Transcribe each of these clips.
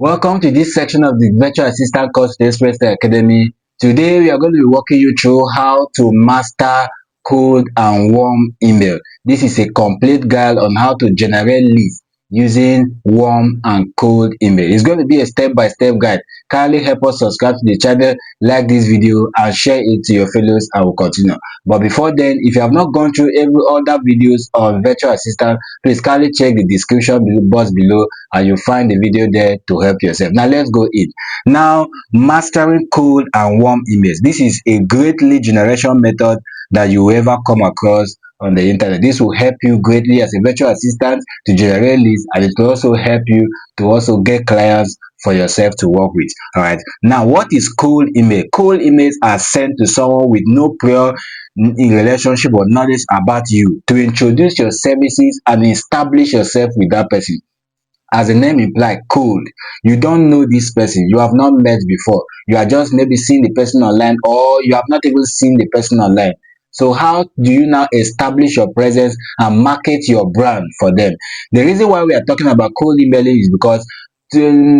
Welcome to this section of the Virtual Assistant course at Express Academy. Today we are going to be walking you through how to master cold and warm email. This is a complete guide on how to generate leads using warm and cold email. It's going to be a step-by-step guide. Kindly help us subscribe to the channel, like this video and share it to your fellows. I will continue. But before then, if you have not gone through every other videos on virtual assistant, please kindly check the description box below and you'll find the video there to help yourself. Now let's go in. Now, mastering cold and warm emails. This is a great lead generation method that you ever come across on the internet. This will help you greatly as a virtual assistant to generate leads, and it will also help you to also get clients for yourself to work with. All right, now what is cold email? Cold emails are sent to someone with no prior in relationship or knowledge about you to introduce your services and establish yourself with that person. As the name implies, cold. You don't know this person, you have not met before, you are just maybe seeing the person online, or you have not even seen the person online. So how do you now establish your presence and market your brand for them? The reason why we are talking about cold emailing is because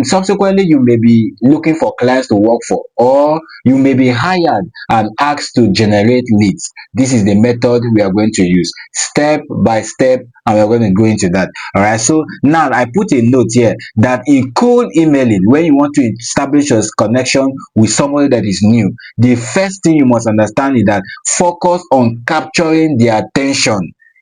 subsequently you may be looking for clients to work for, or you may be hired and asked to generate leads. This is the method we are going to use step by step, and we're going to go into that. All right, so now I put a note here that in cold emailing, when you want to establish a connection with somebody that is new, the first thing you must understand is that focus on capturing their attention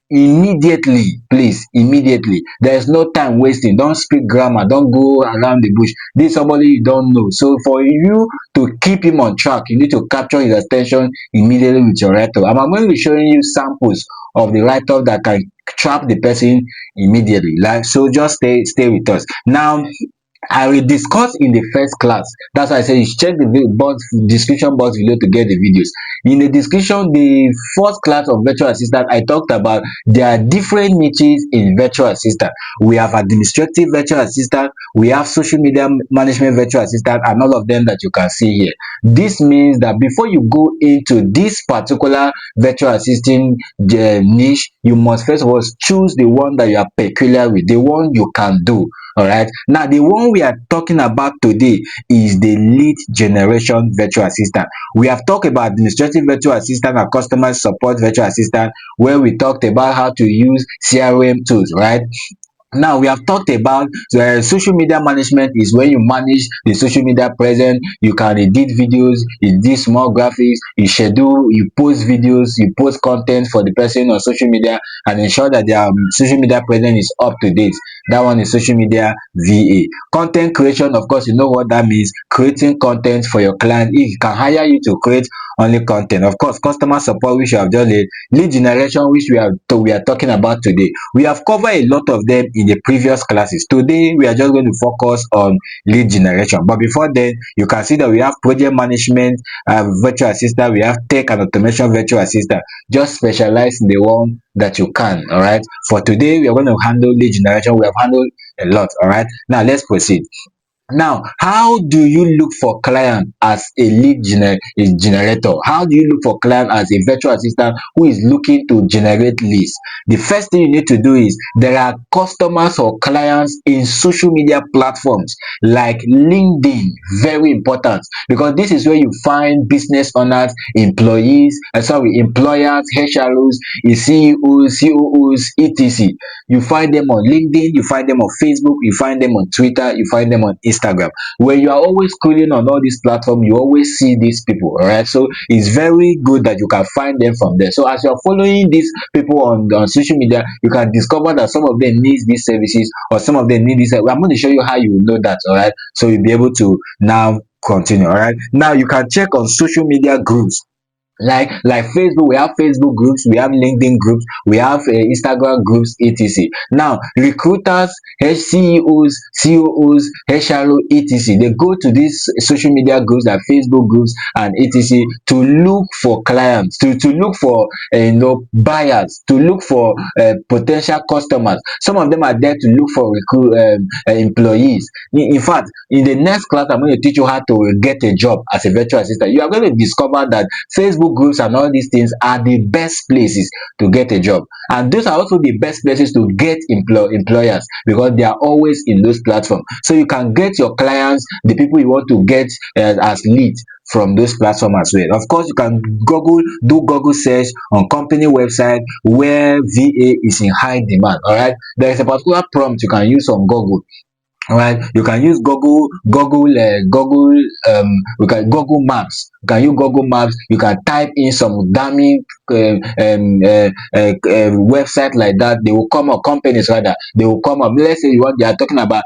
immediately. Please, immediately. There is no time wasting. Don't speak grammar, don't go around the bush. This is somebody you don't know, so for you to keep him on track, you need to capture his attention immediately with your write-up. And I'm going to be showing you samples of the write-up that can trap the person immediately. Like, so just stay with us now. I will discuss in the first class. That's why I say you check the description box below to get the videos. In the description, the first class of virtual assistant, I talked about there are different niches in virtual assistant. We have administrative virtual assistant, we have social media management virtual assistant, and all of them that you can see here. This means that before you go into this particular virtual assistant niche, you must first of all choose the one that you are peculiar with, the one you can do. All right, now the one we are talking about today is the lead generation virtual assistant. We have talked about administrative virtual assistant and customer support virtual assistant, where we talked about how to use CRM tools, right? Now we have talked about social media management is when you manage the social media presence. You can edit videos, edit small graphics, you schedule, you post videos, you post content for the person on social media and ensure that their social media presence is up to date. That one is social media VA. Content creation, of course, you know what that means: creating content for your client. If you can hire you to create only content. Of course, customer support, which you have just laid, lead generation, which we are talking about today. We have covered a lot of them in the previous classes. Today we are just going to focus on lead generation. But before then, you can see that we have project management virtual assistant, we have tech and automation virtual assistant. Just specialize in the one that you can. All right, for today we are going to handle lead generation. We have handled a lot. All right, now let's proceed. Now, how do you look for client as a generator? How do you look for client as a virtual assistant who is looking to generate leads? The first thing you need to do is there are customers or clients in social media platforms like LinkedIn. Very important, because this is where you find business owners, employers, HROs, CEOs, COOs, etc. You find them on LinkedIn, you find them on Facebook, you find them on Twitter, you find them on Instagram. When you are always scrolling on all these platforms, you always see these people. All right, so it's very good that you can find them from there. So as you are following these people on social media, you can discover that some of them need these services or some of them need this. I'm going to show you how you will know that. All right, so you'll be able to now continue. All right, now you can check on social media groups like Facebook. We have Facebook groups, we have LinkedIn groups, we have Instagram groups, etc. Now recruiters, CEOs, COOs, HRO, etc. They go to these social media groups like Facebook groups and etc. to look for clients, to look for buyers, to look for potential customers. Some of them are there to look for employees. In fact, in the next class I'm going to teach you how to get a job as a virtual assistant. You are going to discover that Facebook Facebook groups and all these things are the best places to get a job, and those are also the best places to get employers, because they are always in those platforms. So you can get your clients, the people you want to get as leads from those platforms as well. Of course, you can do Google search on company website where VA is in high demand. All right, there is a particular prompt you can use on Google. Alright, you can use we can Google Maps. You can use Google Maps. You can type in some damning website like that. They will come up, companies rather. They will come up. Let's say they are talking about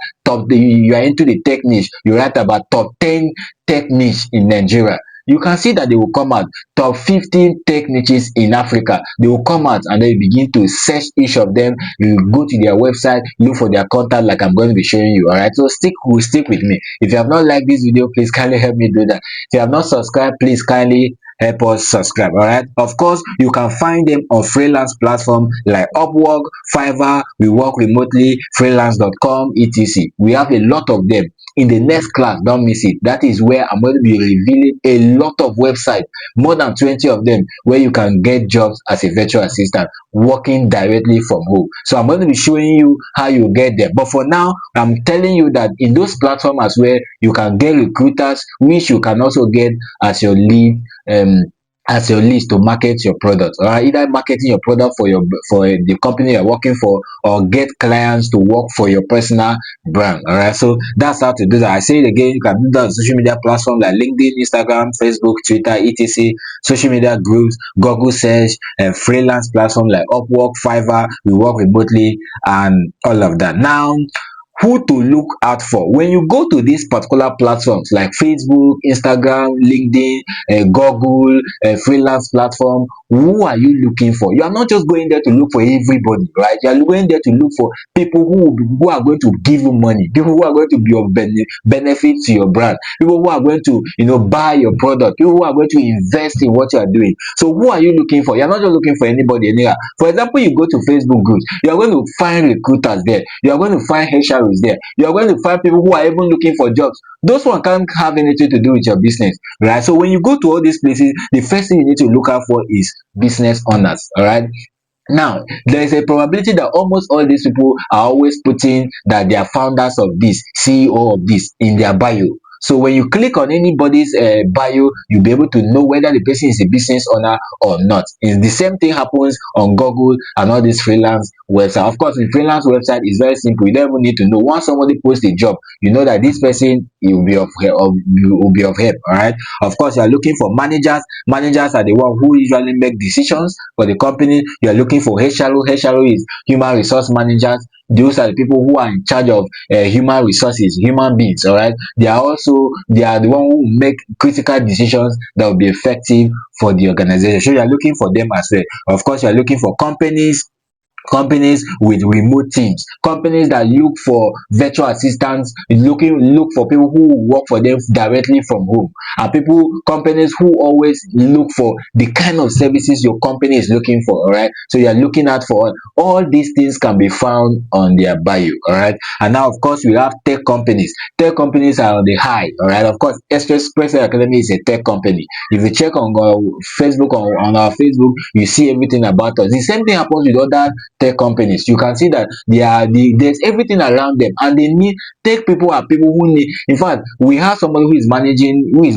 you are into the tech niche. You write about top 10 tech niche in Nigeria. You can see that they will come out top 15 tech niches in Africa. They will come out and then you begin to search each of them. You go to their website, look for their contact like I'm going to be showing you. All right, so stick with me. If you have not liked this video, please kindly help me do that. If you have not subscribed, please kindly help us subscribe. All right, of course you can find them on freelance platform like Upwork, Fiverr, We Work Remotely, freelance.com, etc. We have a lot of them. In the next class, don't miss it. That is where I'm going to be revealing a lot of websites, more than 20 of them, where you can get jobs as a virtual assistant working directly from home. So I'm going to be showing you how you get there. But for now, I'm telling you that in those platforms as well, you can get recruiters, which you can also get as your lead, as your list to market your product, or either marketing your product for the company you're working for, or get clients to work for your personal brand. All right, so that's how to do that. I say it again, you can do that on social media platforms like LinkedIn, Instagram, Facebook, Twitter, etc. Social media groups, Google search, and freelance platform like Upwork, Fiverr, We Work Remotely, and all of that. Now, who to look out for when you go to these particular platforms like Facebook, Instagram, LinkedIn, Google, freelance platform. Who are you looking for? You are not just going there to look for everybody, right? You are going there to look for people who are going to give you money, people who are going to be of benefit to your brand, people who are going to buy your product, people who are going to invest in what you are doing. So who are you looking for? You are not just looking for anybody anywhere. For example, you go to Facebook groups, you are going to find recruiters there, you are going to find HR there, you are going to find people who are even looking for jobs. Those one can't have anything to do with your business, right? So when you go to all these places, the first thing you need to look out for is business owners. All right, now there is a probability that almost all these people are always putting that they are founders of this, CEO of this in their bio. So when you click on anybody's bio, you'll be able to know whether the person is a business owner or not. And the same thing happens on Google and all these freelance websites. Of course, the freelance website is very simple. You don't even need to know. Once somebody posts a job, you know that this person will be of help. All right. Of course, you are looking for managers. Managers are the one who usually make decisions for the company. You are looking for HRO. HRO is human resource managers. Those are the people who are in charge of human resources, human beings. All right, they are the one who make critical decisions that will be effective for the organization. So you are looking for them as well. Of course, you are looking for companies with remote teams, companies that look for virtual assistants, look for people who work for them directly from home, and companies who always look for the kind of services your company is looking for. All right, so you are looking out for all these things can be found on their bio. All right, and now of course we have tech companies. Tech companies are on the high. All right, of course Express Academy is a tech company. If you check on Facebook, on our Facebook, you see everything about us. The same thing happens with other tech companies. You can see that there's everything around them, and they need tech people are people who need. In fact, we have somebody who is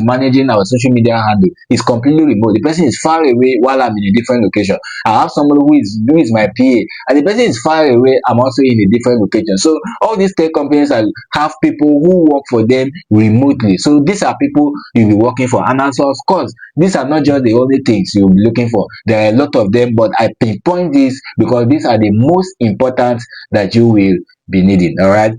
managing our social media handle. It's completely remote. The person is far away while I'm in a different location. I have somebody who is my PA, and the person is far away. I'm also in a different location. So all these tech companies have people who work for them remotely. So these are people you'll be working for, and also of course these are not just the only things you'll be looking for. There are a lot of them, but I pinpoint this because these are the most important that you will be needing. All right,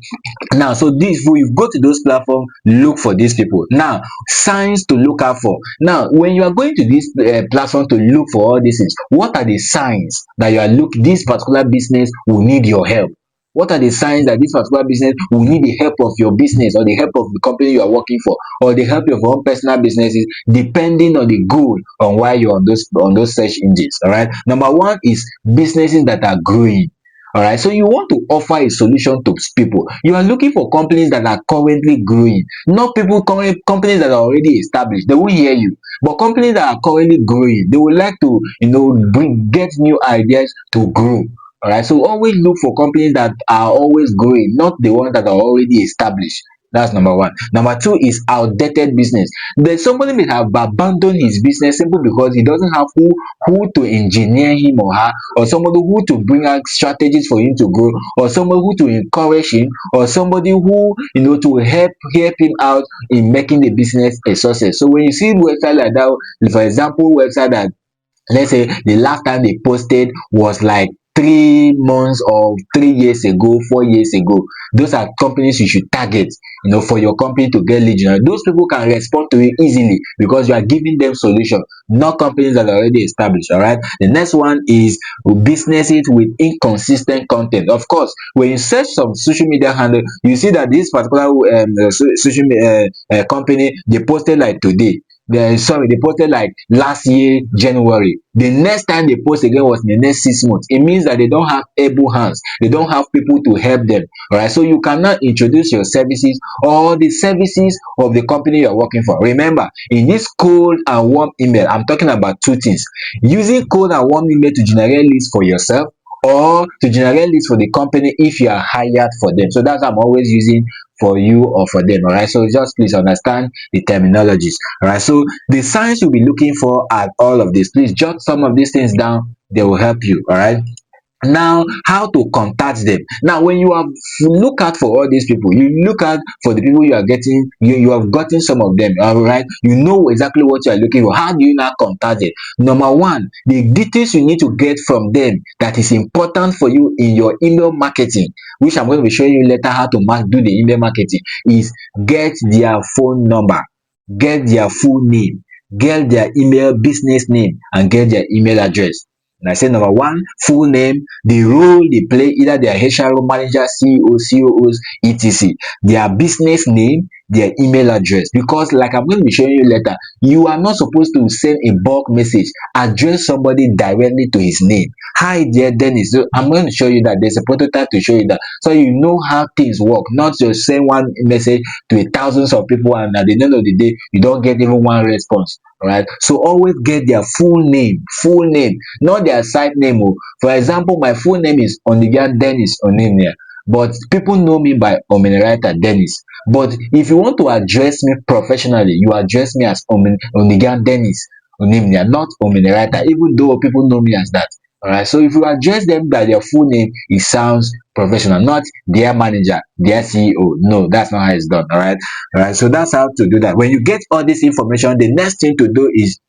now so this when you go to those platforms, look for these people. Now, signs to look out for. Now when you are going to this platform to look for all these things, what are the signs that this particular business will need your help? What are the signs that this particular business will need the help of your business, or the help of the company you are working for, or the help of your own personal businesses, depending on the goal on why you're on those search engines? All right, number one is businesses that are growing. All right, so you want to offer a solution to people. You are looking for companies that are currently growing, not companies that are already established. They will hear you. But companies that are currently growing, they would like to, get new ideas to grow. All right, so always look for companies that are always growing, not the ones that are already established. That's number one. Number two is outdated business. There's somebody may have abandoned his business simply because he doesn't have who to engineer him or her, or somebody who to bring out strategies for him to grow, or somebody who to encourage him, or somebody who, to help him out in making the business a success. So when you see website like that, for example, website that, let's say, the last time they posted was like 3 months or 3 years ago, 4 years ago, those are companies you should target, for your company to get lead generation. Those people can respond to you easily because you are giving them solution, not companies that are already established. All right, the next one is businesses with inconsistent content. Of course, when you search some social media handle, you see that this particular social media company, they posted like today, they posted like last year January. The next time they post again was in the next 6 months. It means that they don't have able hands, they don't have people to help them. All right, so you cannot introduce your services or the services of the company you're working for. Remember, in this cold and warm email, I'm talking about two things: using cold and warm email to generate leads for yourself, or to generate leads for the company if you are hired for them. So that's what I'm always using, for you or for them. All right, so just please understand the terminologies. All right, so the signs you'll be looking for at all of this, please jot some of these things down, they will help you. All right, now, how to contact them. Now, when you have look out for all these people, you look out for the people you are getting, you have gotten some of them. All right, you know exactly what you are looking for. How do you now contact them? Number one, the details you need to get from them that is important for you in your email marketing, which I'm going to be showing you later how to do the email marketing, is get their phone number, get their full name, get their email business name, and get their email address. And I say number one, full name, the role they play, either they are HR manager, CEO, COOs, etc. Their business name, their email address. Because like I'm going to be showing you later, you are not supposed to send a bulk message. Address somebody directly to his name. Hi there, Dennis. So I'm going to show you that there's a prototype to show you that, so you know how things work. Not just send one message to thousands of people and at the end of the day you don't get even one response. All right, so always get their full name, not their side name. Oh, for example, my full name is Onigan Dennis Onimia, but people know me by Omenwriter Dennis. But if you want to address me professionally, you address me as Onigan Dennis Onimia, not Omenwriter, even though people know me as that. All right, so if you address them by their full name, it sounds professional, not their manager, their CEO. No, that's not how it's done. All right, so that's how to do that. When you get all this information, the next thing to do is,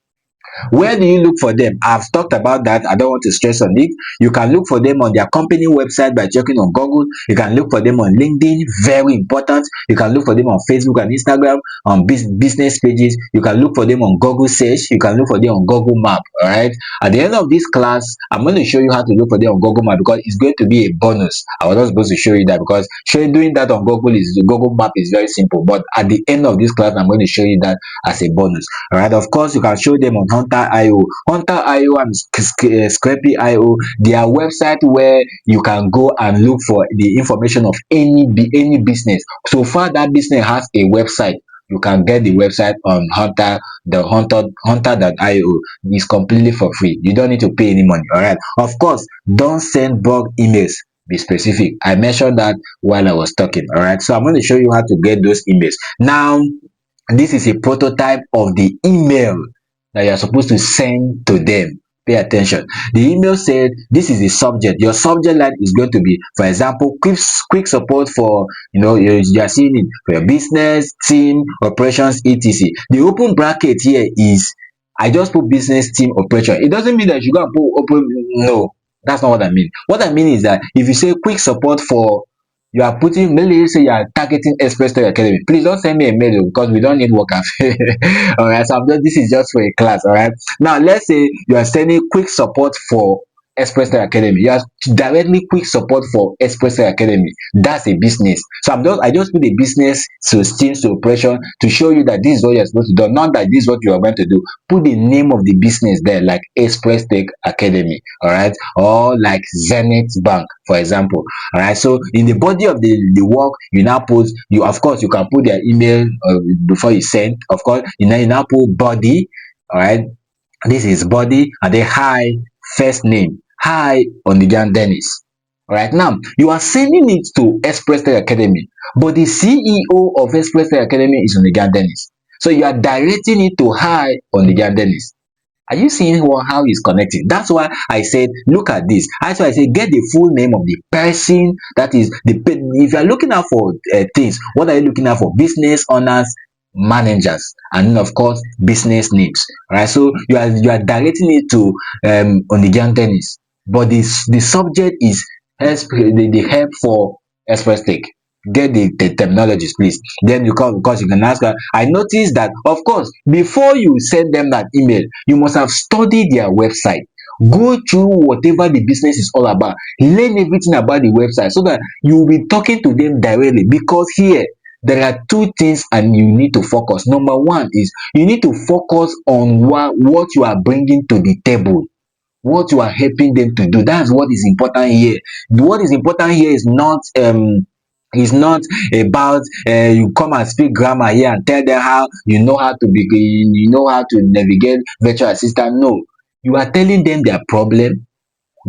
where do you look for them? I've talked about that. I don't want to stress on it. You can look for them on their company website by checking on Google. You can look for them on LinkedIn, very important. You can look for them on Facebook and Instagram, on business pages. You can look for them on Google search. You can look for them on Google Map. All right. At the end of this class, I'm going to show you how to look for them on Google Map because it's going to be a bonus. I was not supposed to show you that because doing that on Google Map is very simple. But at the end of this class, I'm going to show you that as a bonus. All right, of course, you can show them on Hunter.io. Hunter.io and Scrappy.io, they are website where you can go and look for the information of any business. So far, that business has a website. You can get the website on Hunter.io. It's completely for free. You don't need to pay any money. All right. Of course, don't send bulk emails. Be specific. I mentioned that while I was talking. All right. So I'm going to show you how to get those emails. Now, this is a prototype of the email that you are supposed to send to them. Pay attention. The email said this is the subject. Your subject line is going to be, for example, quick support for, you are seeing it for your business, team, operations, etc. The open bracket here is, I just put business, team, operation. It doesn't mean that you go and put open. No, that's not what I mean. What I mean is that if you say quick support for, you are putting, maybe say you are targeting Express Story Academy. Please don't send me a mail because we don't need workers. All right, so this is just for a class. All right, now let's say you are sending quick support for Express Academy. You are directly quick support for Express Academy. That's a business. So I just put a business to things to operation to show you that this is what you're supposed to do, not that this is what you are going to do. Put the name of the business there, like Express Tech Academy, all right, or like Zenith Bank, for example. All right. So in the body of the work, you now put you of course you can put their email before you send. Of course, you now put body. All right, this is body, and then hi, first name, hi Onijan Dennis. Alright, now you are sending it to Express Tech Academy, but the CEO of Express Tech Academy is Onijan Dennis. So you are directing it to hi Onijan Dennis. Are you seeing how it's connecting? That's why I said, look at this. That's why I said, get the full name of the person. That is the if you are looking out for things, what are you looking out for? Business owners, managers, and then of course business names. All right. So you are directing it to Onigan Dennis, but the subject is the help for Express Tech. Get the terminologies, please. Then you come, because you can ask her. I noticed that, of course, before you send them that email, you must have studied their website. Go through whatever the business is all about. Learn everything about the website so that you will be talking to them directly. Because here, there are two things and you need to focus. Number one is you need to focus on what you are bringing to the table, what you are helping them to do. That's what is important here. What is important here is not about you come and speak grammar here and tell them how you know how to be, you know how to navigate virtual assistant. No, you are telling them their problem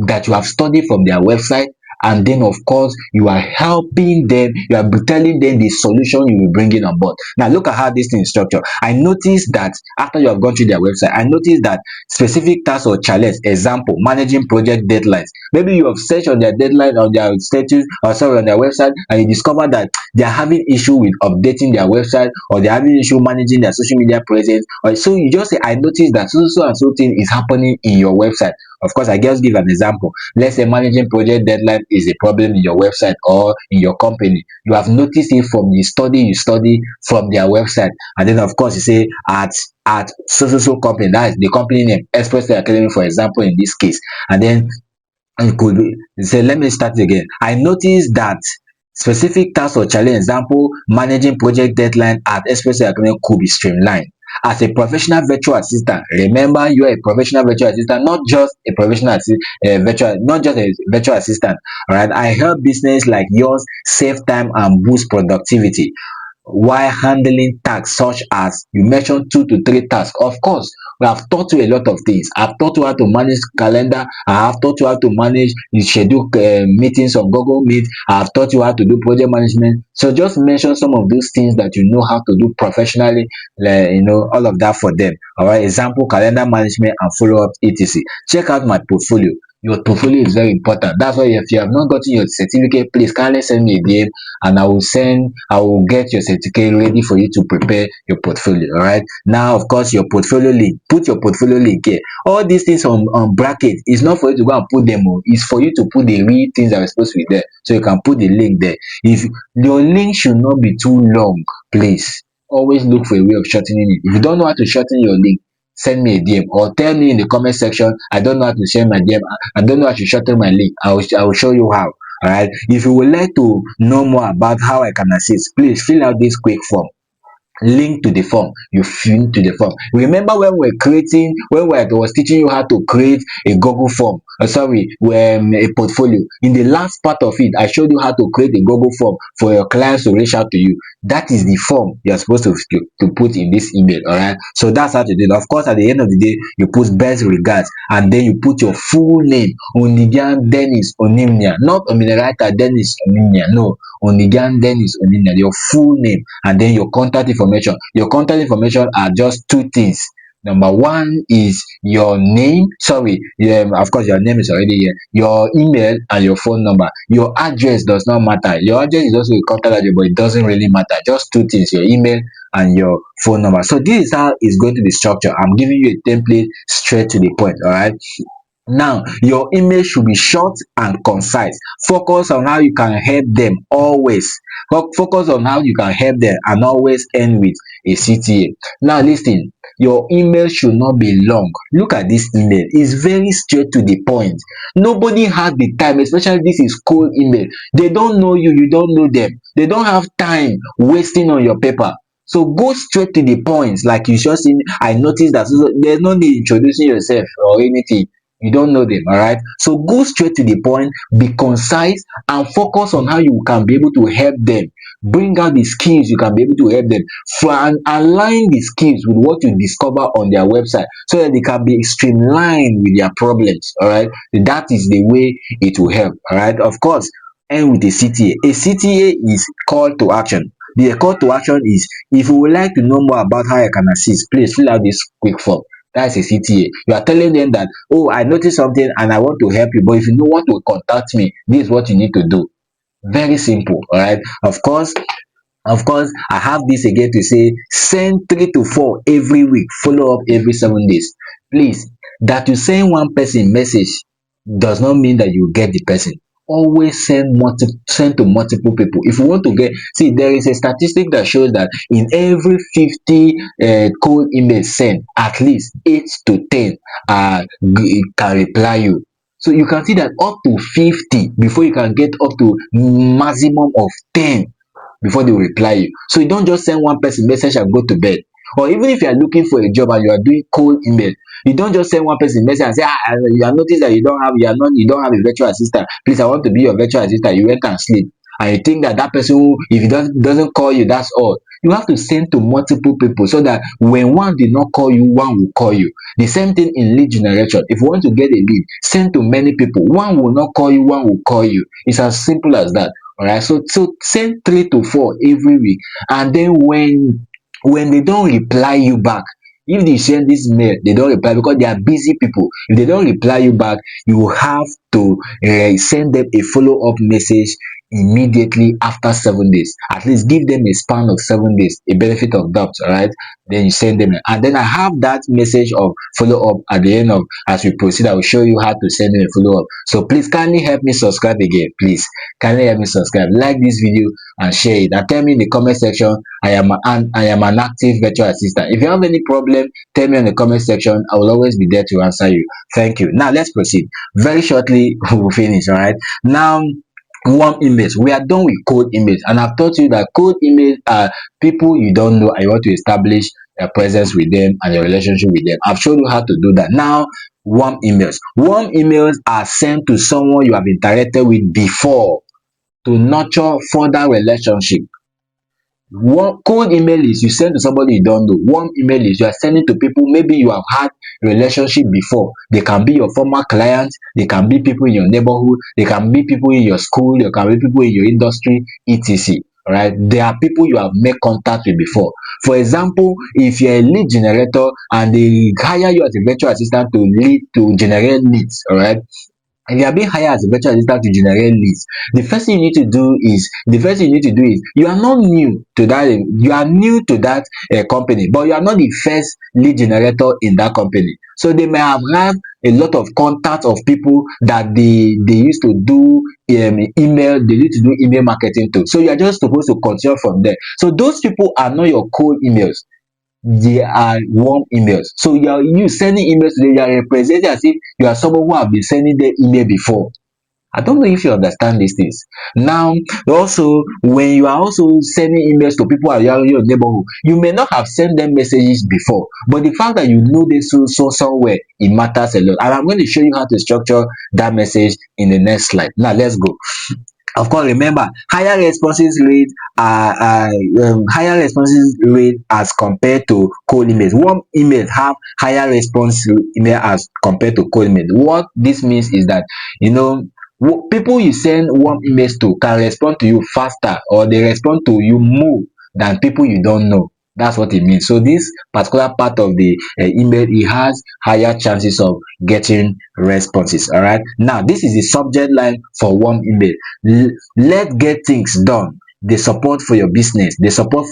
that you have studied from their website, and then of course you are helping them, you are telling them the solution you will bring in on board. Now look at how this thing is structured. I noticed that after you have gone through their website, I noticed that specific tasks or challenge, example, managing project deadlines. Maybe you have searched on their deadline, on their status, or sorry, on their website, and you discover that they are having issue with updating their website, or they are having issue managing their social media presence. Or so you just say, I noticed that so and so thing is happening in your website. Of course, I just give an example. Let's say managing project deadline is a problem in your website or in your company. You have noticed it from the study you study from their website. And then of course you say at so company, that is the company name, Express Academy, for example, in this case. And then you could say, let me start again. I noticed that specific tasks or challenge, example, managing project deadline at Express Academy could be streamlined. As a professional virtual assistant, remember you are a professional virtual assistant, not just a not just a virtual assistant. All right, I help business like yours save time and boost productivity while handling tasks such as you mentioned 2 to 3 tasks. Of course, we have taught you a lot of things. I've taught you how to manage calendar. I have taught you how to manage the schedule meetings on Google Meet. I have taught you how to do project management. So just mention some of those things that you know how to do professionally, all of that for them. All right, example, calendar management and follow up, etc. Check out my portfolio. Your portfolio is very important. That's why if you have not gotten your certificate, please kindly send me a DM, and I will get your certificate ready for you to prepare your portfolio. All right. Now, of course, your portfolio link. Put your portfolio link here. All these things on bracket is not for you to go and put them on. It's for you to put the real things that are supposed to be there. So you can put the link there. If your link should not be too long, please always look for a way of shortening it. If you don't know how to shorten your link, send me a DM or tell me in the comment section. I don't know how to share my DM. I don't know how to shorten my link. I will show you how. All right. If you would like to know more about how I can assist, please fill out this quick form. Link to the form, you fill to the form. Remember when I was teaching you how to create a Google form, a portfolio. In the last part of it, I showed you how to create a Google form for your clients to reach out to you. That is the form you're supposed to put in this email. All right, so that's how to do it. Of course, at the end of the day, you put best regards, and then you put your full name, Onigan Dennis Onimnia, not Ominerata Dennis Onimnia. No, Onigan Dennis Onimnia, your full name, and then your contact information. Your contact information are just two things. Number one is your name. Sorry, of course, your name is already here. Your email and your phone number. Your address does not matter. Your address is also a contact address, but it doesn't really matter. Just two things: your email and your phone number. So this is how it's going to be structured. I'm giving you a template straight to the point. All right. Now, your email should be short and concise. Focus on how you can help them always. Focus on how you can help them and always end with a CTA. Now, listen. Your email should not be long. Look at this email, it's very straight to the point. Nobody has the time, especially this is cold email. They don't know you, you don't know them. They don't have time wasting on your paper. So go straight to the point. Like you just see, I noticed that, so there's no need introducing yourself or anything. You don't know them, all right? So go straight to the point, be concise, and focus on how you can be able to help them. Bring out the skills you can be able to help them. And align the skills with what you discover on their website so that they can be streamlined with their problems. All right. That is the way it will help. All right. Of course, end with a CTA. A CTA is call to action. The call to action is, if you would like to know more about how I can assist, please fill out this quick form. That's a CTA. You are telling them that, oh, I noticed something and I want to help you, but if you know want to contact me, this is what you need to do. Very simple. All right. Of course, I have this again to say, send 3 to 4 every week, follow up every 7 days. Please, that you send one person message does not mean that you get the person. Always send to multiple people. If you want to get, see, there is a statistic that shows that in every 50 cold emails sent, at least 8 to 10 can reply you. So you can see that up to 50 before you can get up to maximum of 10 before they will reply you. So you don't just send one person message and go to bed. Or even if you are looking for a job and you are doing cold email, you don't just send one person message and say, you have noticed that you don't have a virtual assistant. Please, I want to be your virtual assistant. You went and sleep. And you think that that person, if he doesn't call you, that's all. You have to send to multiple people so that when one did not call you, one will call you. The same thing in lead generation. If you want to get a lead, send to many people. One will not call you, one will call you. It's as simple as that. All right. So send 3 to 4 every week. And then when they don't reply you back, if they send this mail, they don't reply because they are busy people. If they don't reply you back, you have to send them a follow-up message immediately after 7 days. At least give them a span of 7 days, a benefit of doubt. All right. Then you send them, and then I have that message of follow-up at the end of, as we proceed, I will show you how to send them a follow-up. So please kindly help me subscribe again. Please kindly help me subscribe, like this video, and share it. And tell me in the comment section, I am an active virtual assistant. If you have any problem, tell me in the comment section. I will always be there to answer you. Thank you. Now let's proceed. Very shortly we will finish. All right. Now, warm emails. We are done with cold emails, and I've taught you that cold emails are people you don't know and you want to establish a presence with them and a relationship with them. I've shown you how to do that. Now, warm emails. Warm emails are sent to someone you have interacted with before to nurture further relationship. One cold email is you send to somebody you don't know. Warm email is you are sending to people maybe you have had relationship before. They can be your former clients, they can be people in your neighborhood, they can be people in your school, they can be people in your industry, etc. All right. There are people you have made contact with before. For example, if you're a lead generator and they hire you as a virtual assistant to generate leads, all right, if you are being hired as a virtual assistant to generate leads, the first thing you need to do is you are not new to that. You are new to that company, but you are not the first lead generator in that company. So they may have had a lot of contacts of people that they used to do email, they used to do email marketing to. So you are just supposed to continue from there. So those people are not your cold emails, they are warm emails. So you sending emails to them, you are representing as if you are someone who have been sending them email before. I don't know if you understand these things. Now, also, when you are also sending emails to people around your neighborhood, you may not have sent them messages before, but the fact that you know them so somewhere, it matters a lot. And I'm going to show you how to structure that message in the next slide. Now, let's go. Of course, remember, higher responses rate as compared to cold emails. Warm emails have higher response email as compared to cold emails. What this means is that, people you send warm emails to can respond to you faster, or they respond to you more than people you don't know. That's what it means. So this particular part of the email, it has higher chances of getting responses. All right. Now, this is the subject line for warm email. Let's get things done. the support for your business, the support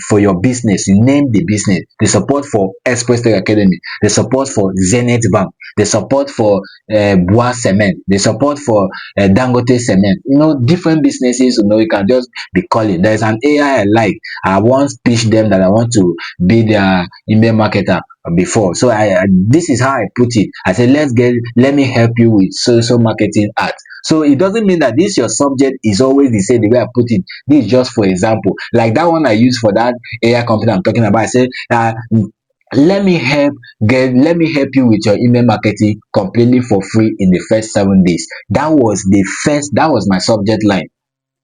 for your business, you name the business, the support for Express Tech Academy, the support for Zenith Bank, the support for Bois Cement, the support for Dangote Cement, different businesses, you can just be calling. There's an AI I like. I once pitched them that I want to be their email marketer before. So this is how I put it. I said, let me help you with social marketing art. So it doesn't mean that this your subject is always the same the way I put it. This is just for example. Like that one I used for that AI company I'm talking about. I said, let me help you with your email marketing completely for free in the first 7 days. That was my subject line.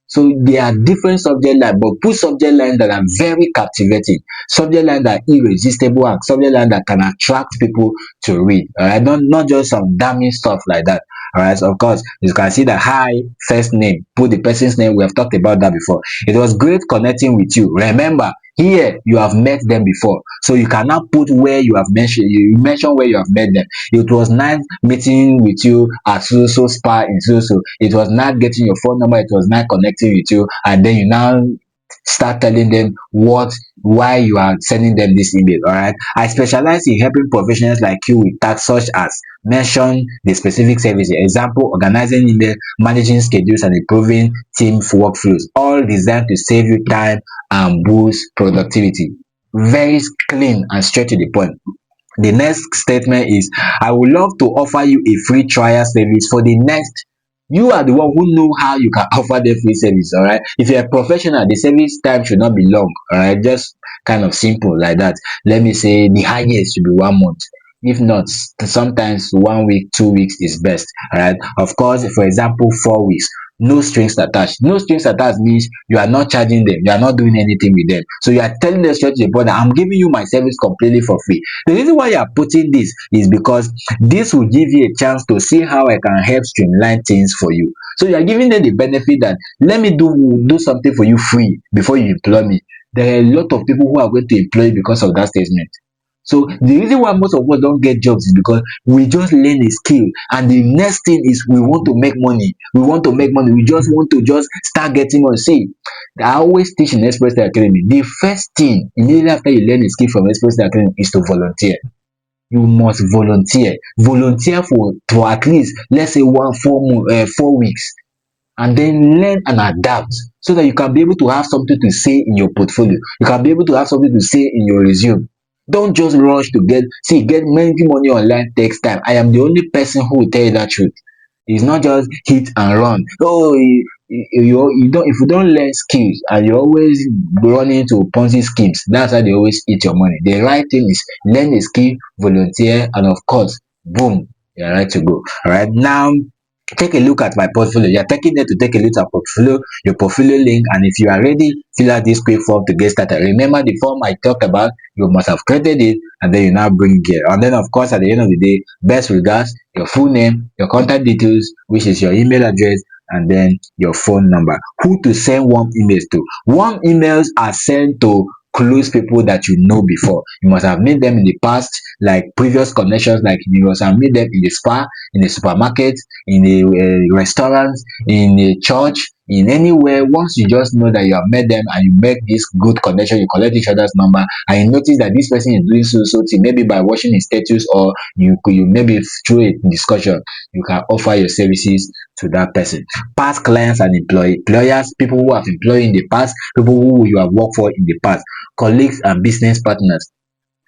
So there are different subject lines, but put subject lines that are very captivating, subject lines that are irresistible, and subject lines that can attract people to read. All right, not just some damning stuff like that. All right, so of course you can see the hi first name, put the person's name. We have talked about that before. It was great connecting with you. Remember, here you have met them before, so you cannot put where you have mentioned. You mention where you have met them. It was nice meeting with you at so so spa in so so. It was not getting your phone number. It was not connecting with you, and then you now start telling them why you are sending them this email. All right, I specialize in helping professionals like you with tasks such as mention the specific service, example, organizing email, managing schedules, and improving team workflows, all designed to save you time and boost productivity. Very clean and straight to the point. The next statement is, I would love to offer you a free trial service for the next. You are the one who know how you can offer the free service. All right, if you're a professional, the service time should not be long. All right, just kind of simple like that. Let me say the highest should be 1 month. If not, sometimes 1 week, 2 weeks is best. All right, of course, for example, 4 weeks, no strings attached. No strings attached means you are not charging them, you are not doing anything with them, so you are telling them straight to the point that I'm giving you my service completely for free. The reason why you are putting this is because this will give you a chance to see how I can help streamline things for you. So you are giving them the benefit that let me do something for you free before you employ me. There are a lot of people who are going to employ you because of that statement. So the reason why most of us don't get jobs is because we just learn a skill, and the next thing is we want to make money. We want to make money. We just want to just start getting money. See, I always teach in Express Tech Academy. The first thing immediately after you learn a skill from Express Tech Academy is to volunteer. You must volunteer. Volunteer for at least, let's say, 4 weeks, and then learn and adapt so that you can be able to have something to say in your portfolio. You can be able to have something to say in your resume. Don't just rush to get making money online takes time. I am the only person who will tell you that truth. It's not just hit and run. Oh, you don't, if you don't learn skills and you're always running into Ponzi schemes, that's how they always eat your money. The right thing is learn a skill, volunteer, and of course, boom, you're right to go. All right, now take a look at my portfolio. You're taking there to take a look at portfolio, your portfolio link, and if you are ready, fill out this quick form to get started. Remember the form I talked about, you must have created it, and then you now bring it here. And then of course at the end of the day, best regards, your full name, your contact details, which is your email address, and then your phone number. Who to send warm emails to? Warm emails are sent to close people that you know before. You must have made them in the past, like previous connections, like you must have made them in the spa, in the supermarket, in a restaurant, in a church, in anywhere. Once you just know that you have met them and you make this good connection, you collect each other's number, and you notice that this person is doing so so thing, maybe by watching his status, or you maybe through a discussion, you can offer your services to that person. Past clients and employers, people who have employed in the past, people who you have worked for in the past, colleagues and business partners.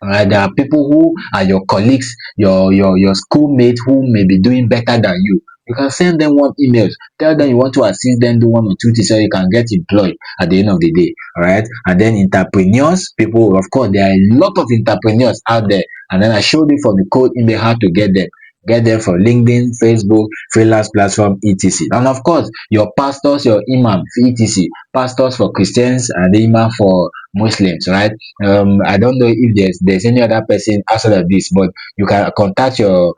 Alright, there are people who are your colleagues, your schoolmates who may be doing better than you. You can send them one emails, tell them you want to assist them do 1 or 2 things so you can get employed at the end of the day. Alright, and then entrepreneurs, people, of course, there are a lot of entrepreneurs out there, and then I showed you from the code email how to get them. Get them from LinkedIn, Facebook, freelance platform, etc. And of course, your pastors, your imam, etc. Pastors for Christians and imam for Muslims, right? I don't know if there's any other person outside of this, but you can contact your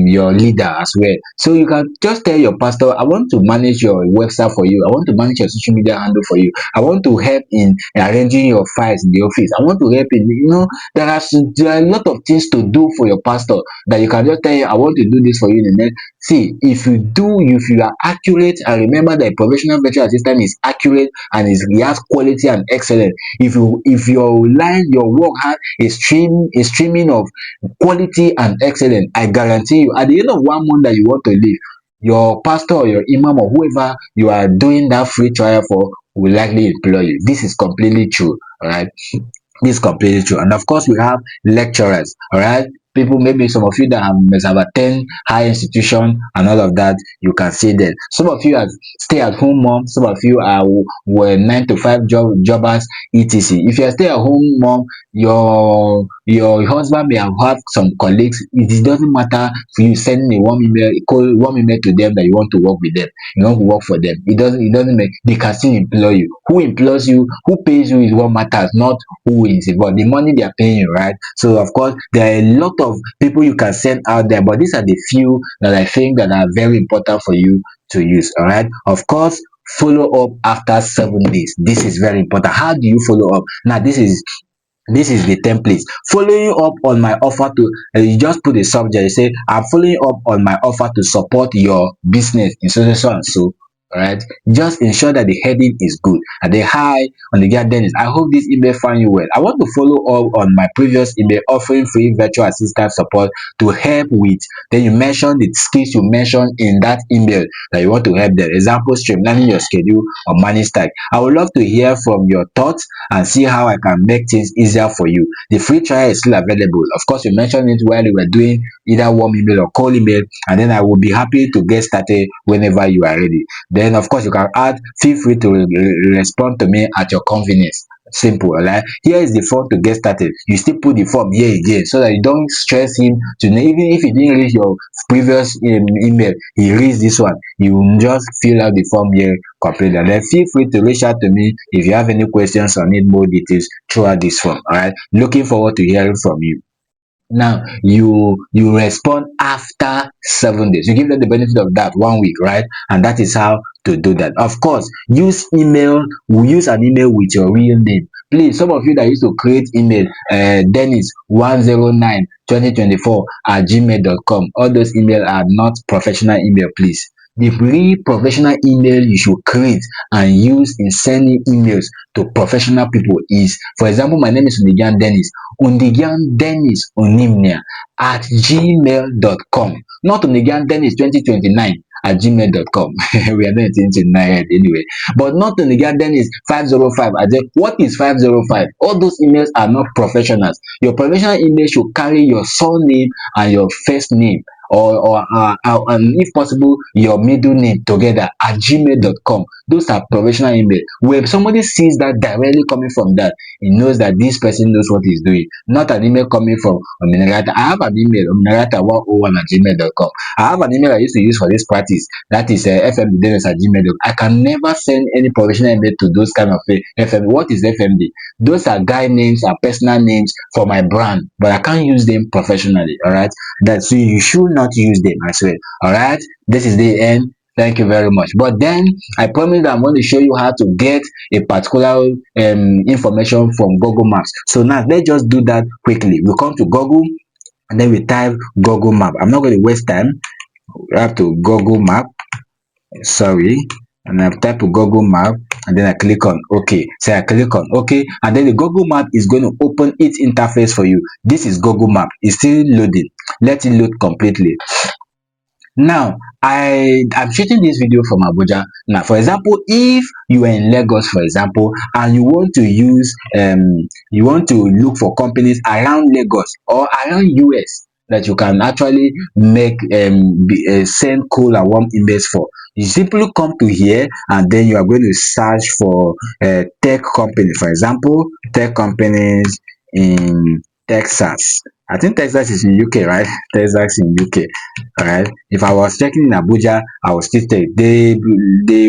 your leader as well. So you can just tell your pastor, I want to manage your website for you, I want to manage your social media handle for you, I want to help in arranging your files in the office, I want to help in, there are a lot of things to do for your pastor, that you can just tell him, I want to do this for you in the next. See, if you are accurate, and remember that a professional virtual assistant is accurate and he has quality and excellence. If your work has a streaming of quality and excellence, I guarantee you, at the end of 1 month that you want to leave, your pastor or your imam or whoever you are doing that free trial for will likely employ you. This is completely true. All right, this is completely true. And of course, we have lecturers. All right, people, maybe some of you that must have attend high institution and all of that, you can see them. Some of you are stay at home mom, some of you are were 9 to 5 jobbers, etc. If you are stay at home mom, your husband may have some colleagues. It doesn't matter for you sending a warm email to them that you want to work with them, you want to work for them. It doesn't make, they can still employ you. Who employs you, who pays you is what matters, not who is involved, the money they are paying you, right? So of course there are a lot of people you can send out there, but these are the few that I think that are very important for you to use. All right, of course, follow up after 7 days. This is very important. How do you follow up? Now this is the template. Following up on my offer to, you just put a subject, you say, I'm following up on my offer to support your business in so so and so. All right, just ensure that the heading is good. And then, hi, on the guy Dennis, I hope this email find you well. I want to follow up on my previous email offering free virtual assistant support to help with. Then you mention the skills you mentioned in that email that you want to help them. Example, streamlining your schedule or manage time. I would love to hear from your thoughts and see how I can make things easier for you. The free trial is still available. Of course, you mentioned it while you were doing either warm email or cold email, and then I will be happy to get started whenever you are ready. Then, of course, you can add, feel free to respond to me at your convenience. Simple. Like, here is the form to get started. You still put the form here again so that you don't stress him to know. Even if he didn't read your previous email, he reads this one. You just fill out the form here completely. And then feel free to reach out to me if you have any questions or need more details throughout this form. All right, looking forward to hearing from you. Now you respond after 7 days. You give them the benefit of that 1 week, right? And that is how to do that. Of course, use email. We use an email with your real name. Please, some of you that used to create email, Dennis 109 2024 at gmail.com. All those email are not professional email, please. The real professional email you should create and use in sending emails to professional people is, for example, my name is Undigian Dennis. Undigian Dennis Onimnia at gmail.com. Not Undigian Dennis 2029 at gmail.com. We are not into yet anyway. But not Undigian Dennis 505 at what is 505? All those emails are not professionals. Your professional email should carry your surname and your first name, and if possible your middle name together at gmail.com. Those are professional email. When somebody sees that directly coming from that, he knows that this person knows what he's doing, not an email coming from Ominagata. I have an email, ominagata101 at gmail.com. I have an email I used to use for this practice, that is fmddennis at gmail.com. I can never send any professional email to those kind of fmd. What is fmd? Those are guy names and personal names for my brand, but I can't use them professionally. All right, that, so you should not use them as well. All right, this is the end. Thank you very much. But then I promise that I'm going to show you how to get a particular information from Google Maps. So now let's just do that quickly. We come to Google and then we type Google Map. I'm not going to waste time. We have to Google Map. Sorry. And I type Google Map and then I click on OK. So I click on OK, and then the Google Map is going to open its interface for you. This is Google Map. It's still loading. Let it load completely. Now I'm shooting this video from Abuja. Now, for example, if you are in Lagos, for example, and you want to use you want to look for companies around Lagos or around US that you can actually make send cool and warm emails for, you simply come to here and then you are going to search for tech company. For example, tech companies in Texas. I think Texas is in UK, right? Texas in UK. All right. If I was checking in Abuja, I will still take the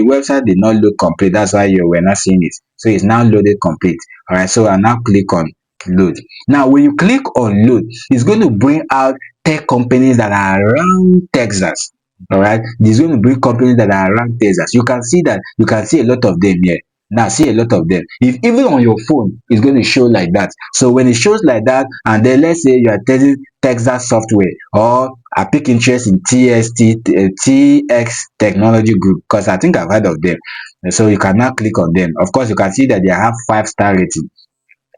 website did not load complete. That's why you were not seeing it. So it's now loaded complete. All right. So I now click on load. Now when you click on load, it's going to bring out tech companies that are around Texas. All right, it's going to bring companies that are around Texas. You can see that, you can see a lot of them here. Now see a lot of them. If even on your phone, it's going to show like that. So when it shows like that, and then let's say you are telling Texas Software, or I pick interest in TX Technology Group, because I think I've heard of them. And so you can now click on them. Of course, you can see that they have 5-star rating,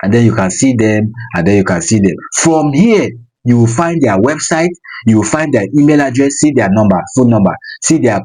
and then you can see them, and then you can see them from here. You will find their website, you will find their email address, see their number, phone number, see their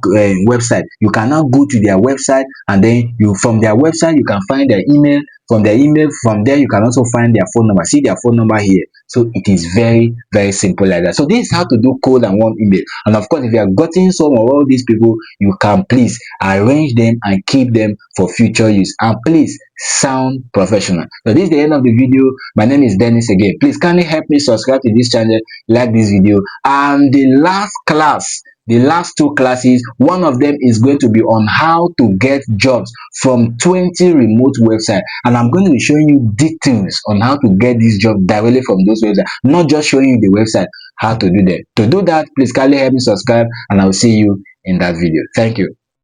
website. You can now go to their website, and then you, from their website, you can find their email. From their email, from there you can also find their phone number, see their phone number here. So it is very, very simple like that. So this is how to do cold and warm email. And of course, if you are getting some of all these people, you can please arrange them and keep them for future use, and please sound professional. So this is the end of the video. My name is Dennis again. Please kindly help me subscribe to this channel, like this video. And the last class, the last two classes, one of them is going to be on how to get jobs from 20 remote websites, and I'm going to be showing you details on how to get these jobs directly from those websites, not just showing you the website, how to do them. To do that, please kindly help me subscribe, and I will see you in that video. Thank you.